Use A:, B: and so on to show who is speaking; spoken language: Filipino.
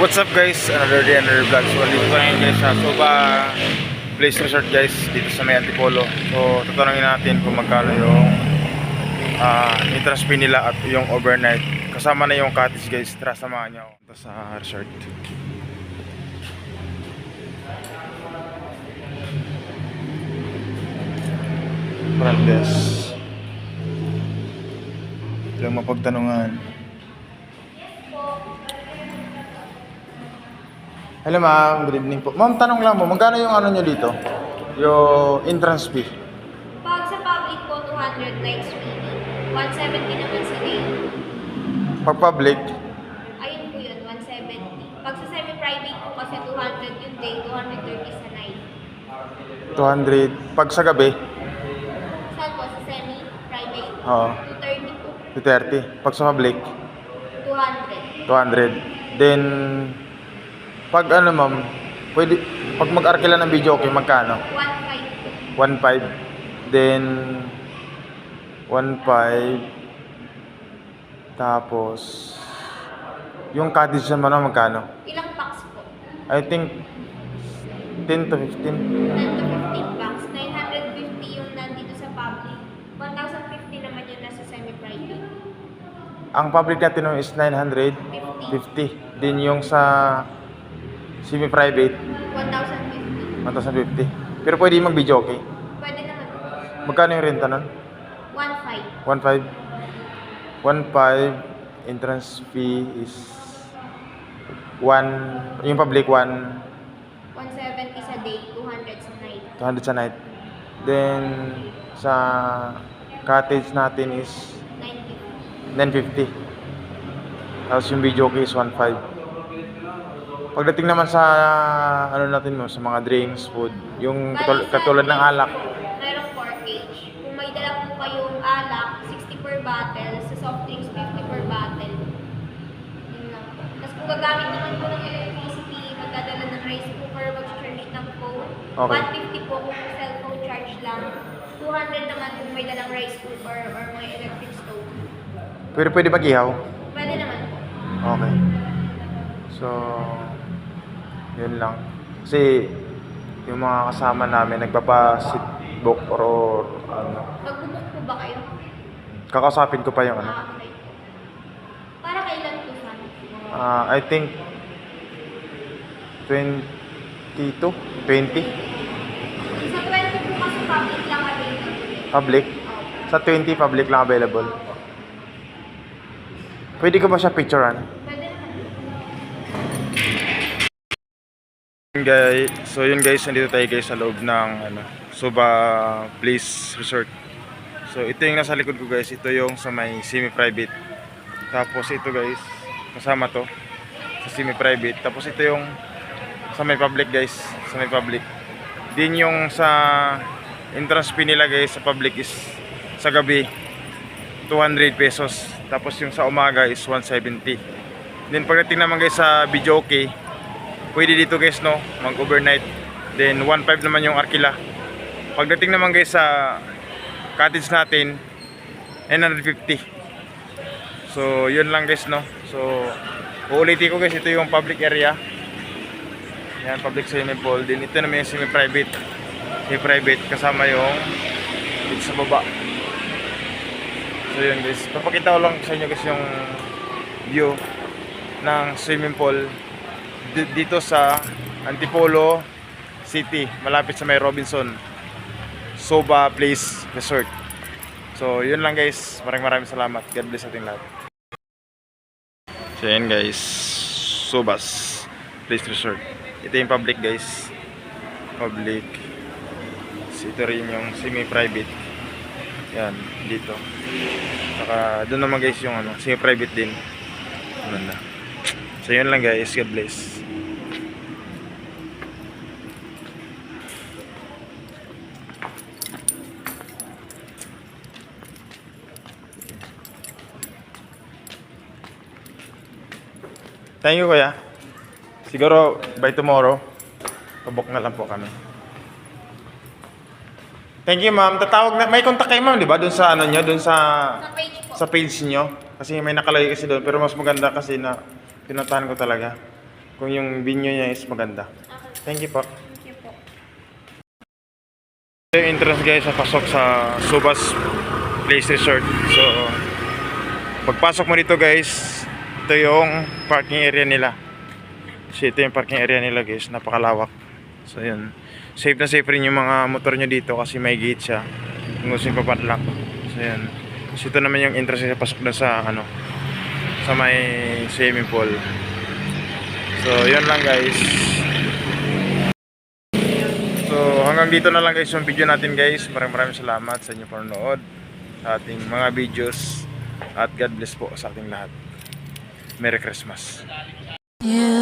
A: What's up guys? Another day, another vlog. So dito tayo guys sa Suba Place Resort guys, dito sa may Antipolo. So tatanungin natin kung magkano yung entrance fee nila at yung overnight. Kasama na yung cottage guys. Tara, samahan nyo ako sa resort. Front desk. Ilang mapagtanungan. Hello ma'am, good evening po. Ma'am, tanong lang mo, magkano yung ano nyo dito? Yung entrance fee?
B: Pag sa public po, 200 night swimming. 170 naman sa day.
A: Pag public,
B: Ayun po yun, 170. Pag sa semi-private po kasi 200 yung day, 230 sa night.
A: 200. Pag sa gabi,
B: Saan po? Sa semi-private?
A: Oo.
B: 230 po.
A: 230. Pag sa public,
B: 200.
A: 200. Then, pag ano ma'am, pwede, pag mag-arkila ng video, okay, magkano?
B: 1.5 po.
A: 1.5. Then, 1.5. Tapos, yung cottage naman, magkano?
B: Ilang packs po?
A: I think, 10 to 15.
B: 10 to 15 packs. 950 yung nandito sa public. 1,050 naman yung nasa semi-private.
A: Ang public natin is 950.
B: 50.
A: Din yung sa semi-private,
B: 1,050.
A: 1,050. Pero pwede mag-video, okay?
B: Pwede naman po.
A: Magkano yung renta nun?
B: 1.5.
A: 1.5. 1.5. Entrance fee is 1. Yung public 1.
B: 170 sa day, 200 sa night.
A: 200 sa night. Then, sa cottage natin is
B: 90.
A: 950. Tapos yung video okay is 1.5. Pagdating naman sa ano natin mo, sa mga drinks, food, yung katulad ng alak,
B: Merong 4H. Kung may dala po kayong alak, 60 per bottle. Sa soft drinks, 50 per bottle. Yun lang. Tapos kung gagamit naman po ng electricity, magdadala ng rice cooker, mag-charge ng phone.
A: Okay.
B: 150 po kung cellphone charge lang. 200 naman kung may dalang rice cooker or may electric stove.
A: pero pwede mag-ihaw.
B: Pwede naman po.
A: Okay. So, yun lang. Kasi, yung mga kasama namin, nagpapa-sit book or ano.
B: Magbubuk po ba kayo?
A: Kakausapin ko pa yung ano.
B: Okay. Para kailan po sana?
A: I think 22, 20
B: Sa 20 po kasi public lang available.
A: public. Sa 20 public lang available. Pwede ko ba siya picturean?
B: Pwede naman.
A: Guys, so yun guys, nandito tayo guys sa loob ng Suba Place Resort. So ito yung nasa likod ko guys, ito yung sa may semi-private. Tapos ito guys, kasama to sa semi-private. Tapos ito yung sa may public guys, sa may public. Din yung sa entrance fee nila guys sa public is sa gabi 200 pesos. Tapos yung sa umaga is 170. Then pagdating naman guys sa video okay, pwede dito guys no, mag-overnight. Then 1.5 naman yung arkila. Pagdating naman guys sa cottage natin, 950. So yun lang guys no. So uulitin ko guys, ito yung public area. Yan, public swimming pool. Then ito naman yung semi-private. Semi-private kasama yung dito sa baba. So yun guys, papakita ko lang sa inyo guys yung view ng swimming pool dito sa Antipolo City, malapit sa may Robinson Suba Place Resort. So yun lang guys, maraming salamat. God bless ating lahat. So yun guys, Subas Place Resort. Ito yung public guys, public. So, ito rin yung semi-private. Yan, dito. Saka doon naman guys yung semi-private din. Ano na. So yun lang guys, God bless. Thank you kuya. Siguro by tomorrow, pabok na lang po kami. Thank you ma'am. Tatawag na, may contact kayo ma'am, di ba? Doon sa ano nyo, doon sa
B: page po.
A: sa page nyo. Kasi may nakalagay kasi doon, pero mas maganda kasi na pinuntahan ko talaga. kung yung venue niya is maganda.
B: Okay.
A: Thank you po.
B: Thank you po.
A: Ito yung entrance guys sa pasok sa Subas Place Resort. So, pagpasok mo dito guys, ito yung parking area nila. So, ito yung parking area nila guys, napakalawak. So, yun. Safe na safe rin yung mga motor nyo dito kasi may gate siya. Kung gusto yung papadlock. So, yun. So, ito naman yung entrance sa pasok na sa, ano, sa may swimming pool. So, yun lang guys. So, hanggang dito na lang guys yung video natin guys. Maraming salamat sa inyong panonood sa ating mga videos. At God bless po sa ating lahat. Merry Christmas.
C: You